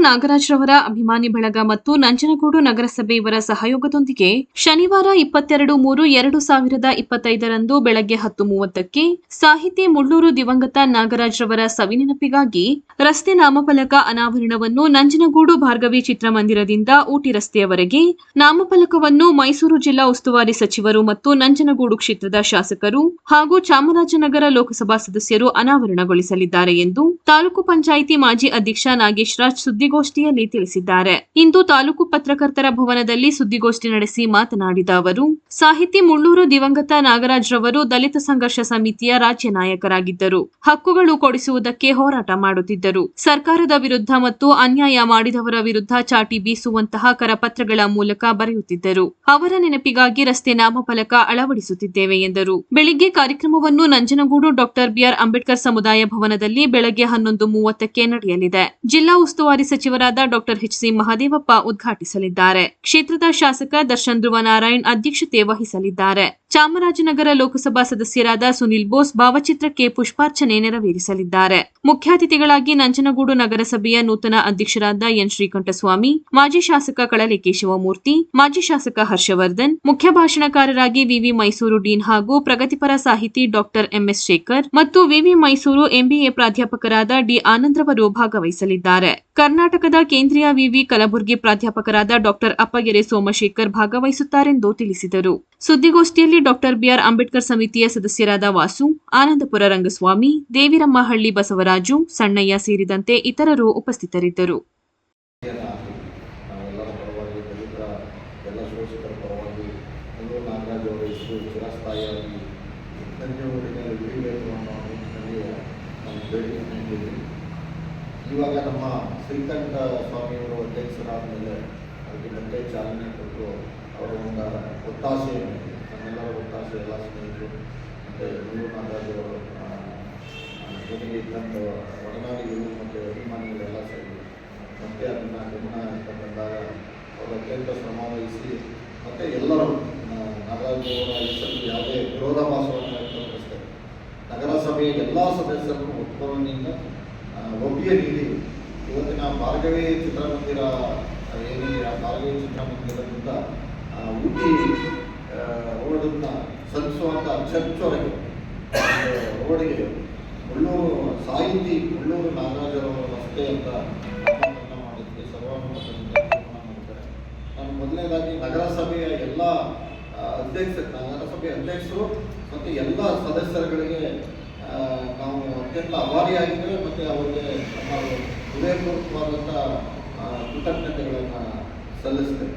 ನಾಗರಾಜ್ರವರ ಅಭಿಮಾನಿ ಬಳಗ ಮತ್ತು ನಂಜನಗೂಡು ನಗರಸಭೆ ಇವರ ಸಹಯೋಗದೊಂದಿಗೆ ಶನಿವಾರ 22/3/2025 ಬೆಳಗ್ಗೆ 10:30ಕ್ಕೆ ಸಾಹಿತಿ ಮುಳ್ಳೂರು ದಿವಂಗತ ನಾಗರಾಜ್ರವರ ಸವಿನೆನಪಿಗಾಗಿ ರಸ್ತೆ ನಾಮಫಲಕ ಅನಾವರಣವನ್ನು ನಂಜನಗೂಡು ಭಾರ್ಗವಿ ಚಿತ್ರಮಂದಿರದಿಂದ ಊಟಿ ರಸ್ತೆಯವರೆಗೆ ನಾಮಫಲಕವನ್ನು ಮೈಸೂರು ಜಿಲ್ಲಾ ಉಸ್ತುವಾರಿ ಸಚಿವರು ಮತ್ತು ನಂಜನಗೂಡು ಕ್ಷೇತ್ರದ ಶಾಸಕರು ಹಾಗೂ ಚಾಮರಾಜನಗರ ಲೋಕಸಭಾ ಸದಸ್ಯರು ಅನಾವರಣಗೊಳಿಸಲಿದ್ದಾರೆ ಎಂದು ತಾಲೂಕು ಪಂಚಾಯಿತಿ ಮಾಜಿ ಅಧ್ಯಕ್ಷ ನಾಗೇಶ್ ರಾಜ್ ಸುದ್ದಿಗೋಷ್ಠಿಯಲ್ಲಿ ತಿಳಿಸಿದ್ದಾರೆ. ಇಂದು ತಾಲೂಕು ಪತ್ರಕರ್ತರ ಭವನದಲ್ಲಿ ಸುದ್ದಿಗೋಷ್ಠಿ ನಡೆಸಿ ಮಾತನಾಡಿದ ಅವರು, ಸಾಹಿತಿ ಮುಳ್ಳೂರು ದಿವಂಗತ ನಾಗರಾಜ್ರವರು ದಲಿತ ಸಂಘರ್ಷ ಸಮಿತಿಯ ರಾಜ್ಯ ನಾಯಕರಾಗಿದ್ದರು. ಹಕ್ಕುಗಳು ಕೊಡಿಸುವುದಕ್ಕೆ ಹೋರಾಟ ಮಾಡುತ್ತಿದ್ದರು. ಸರ್ಕಾರದ ವಿರುದ್ಧ ಮತ್ತು ಅನ್ಯಾಯ ಮಾಡಿದವರ ವಿರುದ್ಧ ಚಾಟಿ ಬೀಸುವಂತಹ ಕರಪತ್ರಗಳ ಮೂಲಕ ಬರೆಯುತ್ತಿದ್ದರು. ಅವರ ನೆನಪಿಗಾಗಿ ರಸ್ತೆ ನಾಮಫಲಕ ಅಳವಡಿಸುತ್ತಿದ್ದೇವೆ ಎಂದರು. ಬೆಳಿಗ್ಗೆ ಕಾರ್ಯಕ್ರಮವನ್ನು ನಂಜನಗೂಡು ಡಾಕ್ಟರ್ ಬಿಆರ್ ಅಂಬೇಡ್ಕರ್ ಸಮುದಾಯ ಭವನದಲ್ಲಿ ಬೆಳಗ್ಗೆ 11:30ಕ್ಕೆ ನಡೆಯಲಿದೆ. ಜಿಲ್ಲಾ ಉಸ್ತುವಾರಿ ಸಚಿವರಾದ ಡಾಕ್ಟರ್ ಎಚ್.ಸಿ. ಮಹದೇವಪ್ಪ ಉದ್ಘಾಟಿಸಲಿದ್ದಾರೆ. ಕ್ಷೇತ್ರದ ಶಾಸಕ ದರ್ಶನ್ ಧ್ರುವ ನಾರಾಯಣ್ ಅಧ್ಯಕ್ಷತೆ ವಹಿಸಲಿದ್ದಾರೆ. ಚಾಮರಾಜನಗರ ಲೋಕಸಭಾ ಸದಸ್ಯರಾದ ಸುನಿಲ್ ಬೋಸ್ ಭಾವಚಿತ್ರಕ್ಕೆ ಪುಷ್ಪಾರ್ಚನೆ ನೆರವೇರಿಸಲಿದ್ದಾರೆ. ಮುಖ್ಯಾತಿಥಿಗಳಾಗಿ ನಂಜನಗೂಡು ನಗರಸಭೆಯ ನೂತನ ಅಧ್ಯಕ್ಷರಾದ ಎನ್ ಶ್ರೀಕಂಠಸ್ವಾಮಿ, ಮಾಜಿ ಶಾಸಕ ಕಳಲೆ ಕೇಶವಮೂರ್ತಿ, ಮಾಜಿ ಶಾಸಕ ಹರ್ಷವರ್ಧನ್, ಮುಖ್ಯ ಭಾಷಣಕಾರರಾಗಿ ವಿವಿ ಮೈಸೂರು ಡೀನ್ ಹಾಗೂ ಪ್ರಗತಿಪರ ಸಾಹಿತಿ ಡಾಕ್ಟರ್ ಎಂಎಸ್ ಶೇಖರ್ ಮತ್ತು ವಿವಿ ಮೈಸೂರು ಎಂಬಿಎ ಪ್ರಾಧ್ಯಾಪಕರಾದ ಡಿ ಆನಂದ್ರವರು ಭಾಗವಹಿಸಲಿದ್ದಾರೆ. ಕರ್ನಾಟಕದ ಕೇಂದ್ರೀಯ ವಿವಿ ಕಲಬುರಗಿ ಪ್ರಾಧ್ಯಾಪಕರಾದ ಡಾಕ್ಟರ್ ಅಪ್ಪಗೆರೆ ಸೋಮಶೇಖರ್ ಭಾಗವಹಿಸುತ್ತಾರೆಂದು ತಿಳಿಸಿದರು. ಸುದ್ದಿಗೋಷ್ಠಿಯಲ್ಲಿ ಡಾಕ್ಟರ್ ಬಿಆರ್ ಅಂಬೇಡ್ಕರ್ ಸಮಿತಿಯ ಸದಸ್ಯರಾದ ವಾಸು, ಆನಂದಪುರ ರಂಗಸ್ವಾಮಿ, ದೇವಿರಮ್ಮಹಳ್ಳಿ ಬಸವರಾಜು, ಸಣ್ಣಯ್ಯ ಸೇರಿದಂತೆ ಇತರರು ಉಪಸ್ಥಿತರಿದ್ದರು. ಇವಾಗ ನಮ್ಮ ಶ್ರೀಕಂಠ ಸ್ವಾಮಿಯವರು ಅಧ್ಯಕ್ಷರಾದ ಮೇಲೆ ಅದಕ್ಕೆ ಮತ್ತೆ ಚಾಲನೆ ಕೊಟ್ಟು ಅವರ ಒಂದು ಒತ್ತಾಸೆ, ನಮ್ಮೆಲ್ಲರ ಒತ್ತಾಸೆ, ಎಲ್ಲ ಸ್ನೇಹಿತರು ಮತ್ತು ಮುಳ್ಳೂರು ನಾಗರಾಜವರು ಜೊತೆಗೆ ಇದ್ದಂಥ ಒಡನಾಡಿಗಳು ಮತ್ತು ಅಭಿಮಾನಿಗಳೆಲ್ಲ ಸೇರಿ ಮತ್ತೆ ಅದನ್ನು ಗಮನ ಅಂತ ಬಂದಾಗ ಅವರು ಅತ್ಯಂತ ಶ್ರಮವಹಿಸಿ ಮತ್ತು ಎಲ್ಲರೂ ನಾಗರಾಜವರ ಹೆಸರು ಯಾವುದೇ ವಿರೋಧಾಭಾಸವನ್ನು ವ್ಯಕ್ತಪಡಿಸ್ತಾರೆ. ನಗರಸಭೆಯ ಎಲ್ಲ ಸದಸ್ಯರನ್ನು ಒಪ್ಪಂದದಿಂದ ಒಪ್ಪಿಗೆ ನೀಡಿ ಇವತ್ತಿನ ಭಾರ್ಗವಿ ಚಿತ್ರಮಂದಿರ ಏನಿದೆ ಆ ಭಾರ್ಗವಿ ಚಿತ್ರಮಂದಿರದಿಂದ ಊಟಿ ರೋಡನ್ನು ಸಲ್ಲಿಸುವಂಥ ಚರ್ಚ್ವರೆಗೆ ರೋಡಿಗೆ ಮುಳ್ಳೂರು ಸಾಹಿತಿ ಮುಳ್ಳೂರು ನಾಗರಾಜರವರ ರಸ್ತೆ ಅಂತ ನಾಮಕರಣ ಮಾಡೋದಕ್ಕೆ ಸರ್ವಾನುಮತದಿಂದ ತೀರ್ಮಾನ ಮಾಡಿದ್ದಾರೆ. ನಾನು ಮೊದಲನೇದಾಗಿ ನಗರಸಭೆಯ ಎಲ್ಲ ನಗರಸಭೆಯ ಅಧ್ಯಕ್ಷರು ಮತ್ತು ಎಲ್ಲ ಸದಸ್ಯರುಗಳಿಗೆ ನಾವು ಅತ್ಯಂತ ಆಭಾರಿಯಾಗಿದ್ದೇವೆ ಮತ್ತು ಅವರಿಗೆ ನಮ್ಮ ಹೃದಯಪೂರ್ವಕವಾದಂಥ ಕೃತಜ್ಞತೆಗಳನ್ನು ಸಲ್ಲಿಸ್ತೇವೆ.